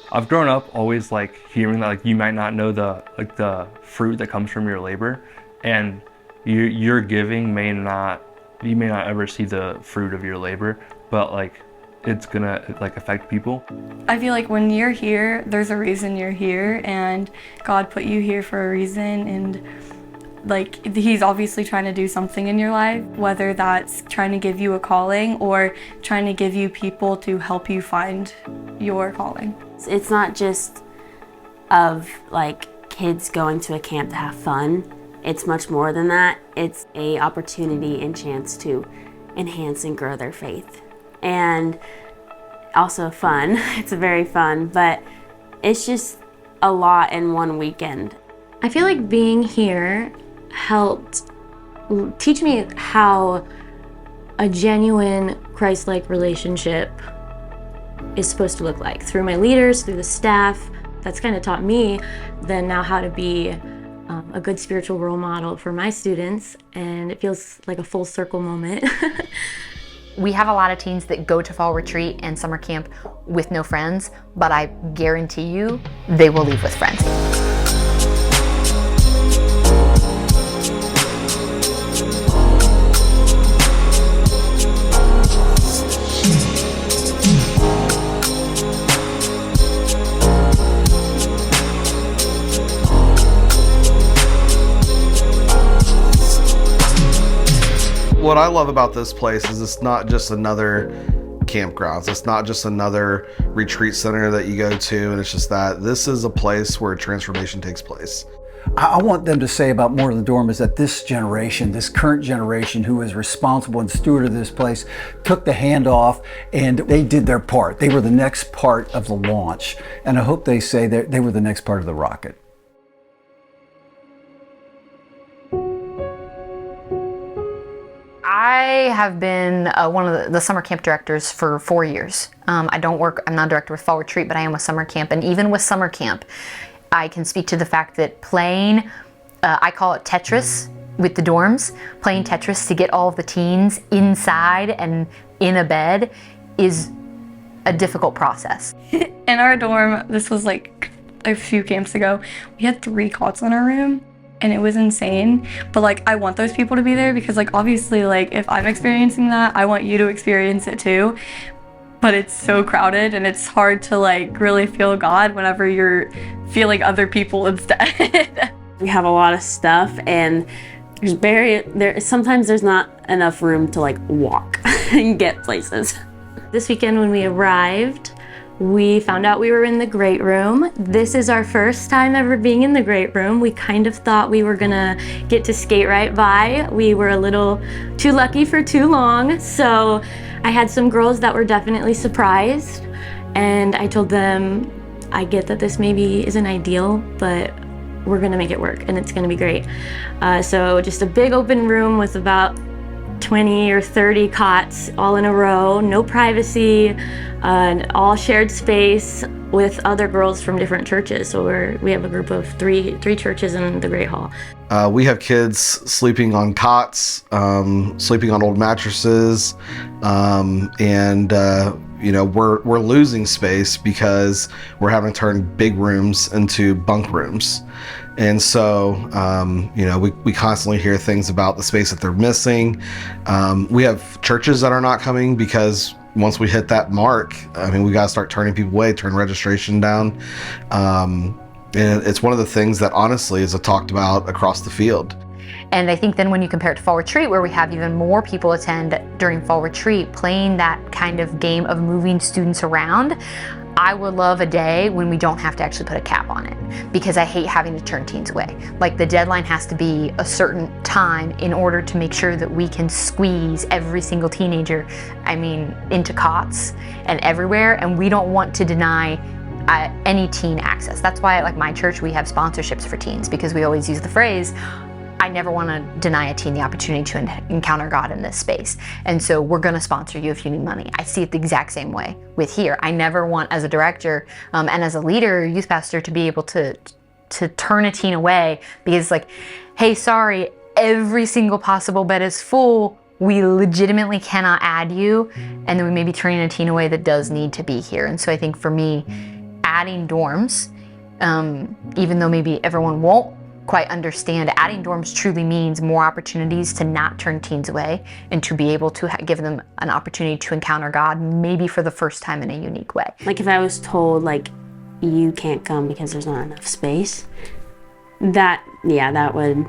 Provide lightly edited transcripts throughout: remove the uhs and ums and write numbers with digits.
I've grown up always like hearing that like you might not know the fruit that comes from your labor, and your giving may not, you may not ever see the fruit of your labor, but like it's gonna like affect people. I feel like when you're here, there's a reason you're here, and God put you here for a reason, and like he's obviously trying to do something in your life, whether that's trying to give you a calling or trying to give you people to help you find your calling. It's not just of like kids going to a camp to have fun. It's much more than that. It's a opportunity and chance to enhance and grow their faith. And also fun. It's very fun, but it's just a lot in one weekend. I feel like being here helped teach me how a genuine Christ-like relationship is supposed to look like through my leaders, through the staff. That's kind of taught me then now how to be a good spiritual role model for my students, and it feels like a full circle moment. We have a lot of teens that go to fall retreat and summer camp with no friends, but I guarantee you they will leave with friends. What I love about this place is it's not just another campgrounds. It's not just another retreat center that you go to, and it's just that. This is a place where transformation takes place. I want them to say about More Than a Dorm is that this generation, this current generation who is responsible and steward of this place, took the handoff and they did their part. They were the next part of the launch. And I hope they say that they were the next part of the rocket. I have been one of the summer camp directors for 4 years. I'm not a director with fall retreat, but I am with summer camp. And even with summer camp, I can speak to the fact that playing, I call it Tetris with the dorms, playing Tetris to get all of the teens inside and in a bed is a difficult process. In our dorm, this was like a few camps ago, we had 3 cots in our room. And it was insane, but like I want those people to be there because like obviously like if I'm experiencing that, I want you to experience it too. But it's so crowded and it's hard to like really feel God whenever you're feeling other people instead. We have a lot of stuff, and sometimes there's not enough room to like walk and get places. This weekend when we arrived, we found out we were in the great room. This is our first time ever being in the great room. We kind of thought we were gonna get to skate right by. We were a little too lucky for too long. So I had some girls that were definitely surprised, and I told them, I get that this maybe isn't ideal, but we're gonna make it work and it's gonna be great. So just a big open room with about 20 or 30 cots all in a row, no privacy, all shared space with other girls from different churches. So we have a group of three churches in the Great Hall. We have kids sleeping on cots, sleeping on old mattresses, and we're losing space because we're having to turn big rooms into bunk rooms. And so, we constantly hear things about the space that they're missing. We have churches that are not coming because once we hit that mark, we got to start turning people away, turn registration down. And it's one of the things that honestly is talked about across the field. And I think then when you compare it to fall retreat, where we have even more people attend during fall retreat, playing that kind of game of moving students around, I would love a day when we don't have to actually put a cap on it, because I hate having to turn teens away. Like the deadline has to be a certain time in order to make sure that we can squeeze every single teenager, into cots and everywhere, and we don't want to deny any teen access. That's why at my church we have sponsorships for teens, because we always use the phrase, I never want to deny a teen the opportunity to encounter God in this space. And so we're going to sponsor you if you need money. I see it the exact same way with here. I never want, as a director and as a leader, youth pastor, to be able to turn a teen away because hey, sorry, every single possible bed is full. We legitimately cannot add you. And then we may be turning a teen away that does need to be here. And so I think for me, adding dorms, even though maybe everyone won't quite understand, adding dorms truly means more opportunities to not turn teens away and to be able to give them an opportunity to encounter God, maybe for the first time in a unique way. Like if I was told like, you can't come because there's not enough space, that would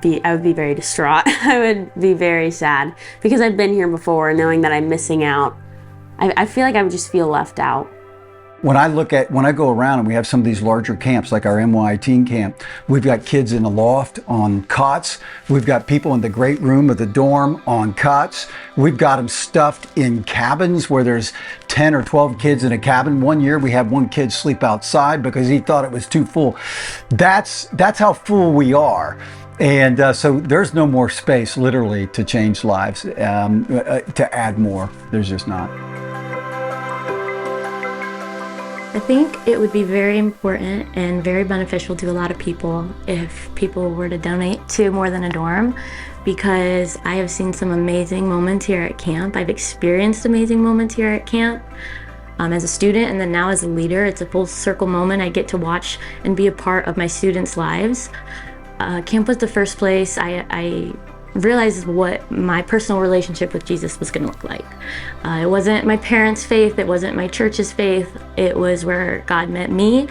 be, I would be very distraught. I would be very sad because I've been here before, knowing that I'm missing out. I feel like I would just feel left out. When I go around and we have some of these larger camps, like our MY teen camp, we've got kids in the loft on cots. We've got people in the great room of the dorm on cots. We've got them stuffed in cabins where there's 10 or 12 kids in a cabin. One year we had one kid sleep outside because he thought it was too full. That's how full we are. And so there's no more space literally to change lives, to add more. There's just not. I think it would be very important and very beneficial to a lot of people if people were to donate to More Than a Dorm, because I have seen some amazing moments here at camp. I've experienced amazing moments here at camp as a student, and then now as a leader. It's a full circle moment. I get to watch and be a part of my students' lives. Camp was the first place I realized what my personal relationship with Jesus was going to look like. It wasn't my parents' faith, it wasn't my church's faith, it was where God met me,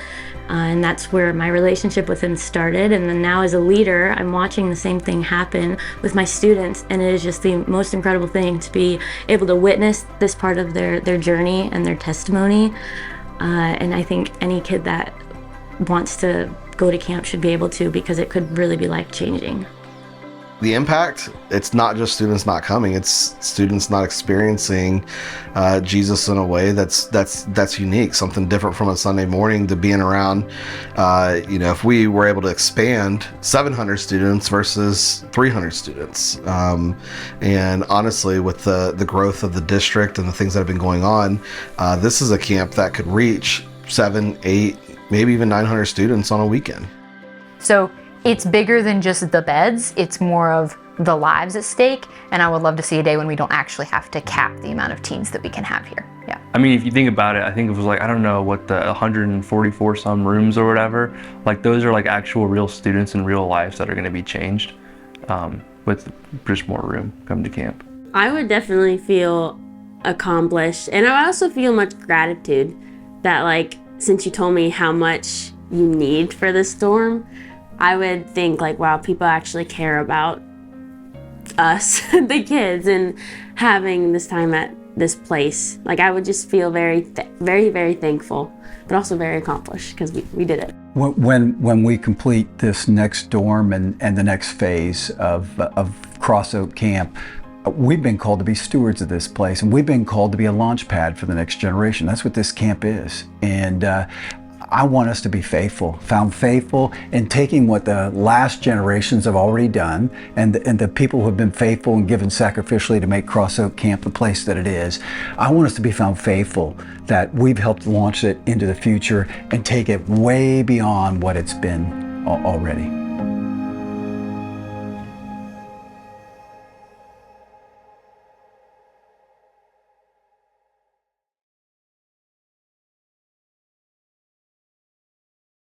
and that's where my relationship with him started. And then now as a leader, I'm watching the same thing happen with my students, and it is just the most incredible thing to be able to witness this part of their journey and their testimony. And I think any kid that wants to go to camp should be able to, because it could really be life-changing. The impact, it's not just students not coming, it's students not experiencing Jesus in a way that's unique, something different from a Sunday morning to being around. If we were able to expand 700 students versus 300 students, and honestly, with the growth of the district and the things that have been going on, this is a camp that could reach 7, 8, maybe even 900 students on a weekend. So it's bigger than just the beds, it's more of the lives at stake, and I would love to see a day when we don't actually have to cap the amount of teens that we can have here. Yeah. I mean, if you think about it, I think it was like, I don't know what, the 144 some rooms or whatever, like those are like actual real students in real lives that are going to be changed with just more room coming to camp. I would definitely feel accomplished, and I also feel much gratitude that, like, since you told me how much you need for this dorm, I would think like, wow, people actually care about us, the kids, and having this time at this place. Like, I would just feel very, very thankful, but also very accomplished because we did it. When we complete this next dorm and the next phase of Cross Oak Camp, we've been called to be stewards of this place, and we've been called to be a launch pad for the next generation. That's what this camp is. And I want us to be found faithful in taking what the last generations have already done, and the people who have been faithful and given sacrificially to make Cross Oak Camp the place that it is. I want us to be found faithful that we've helped launch it into the future and take it way beyond what it's been already.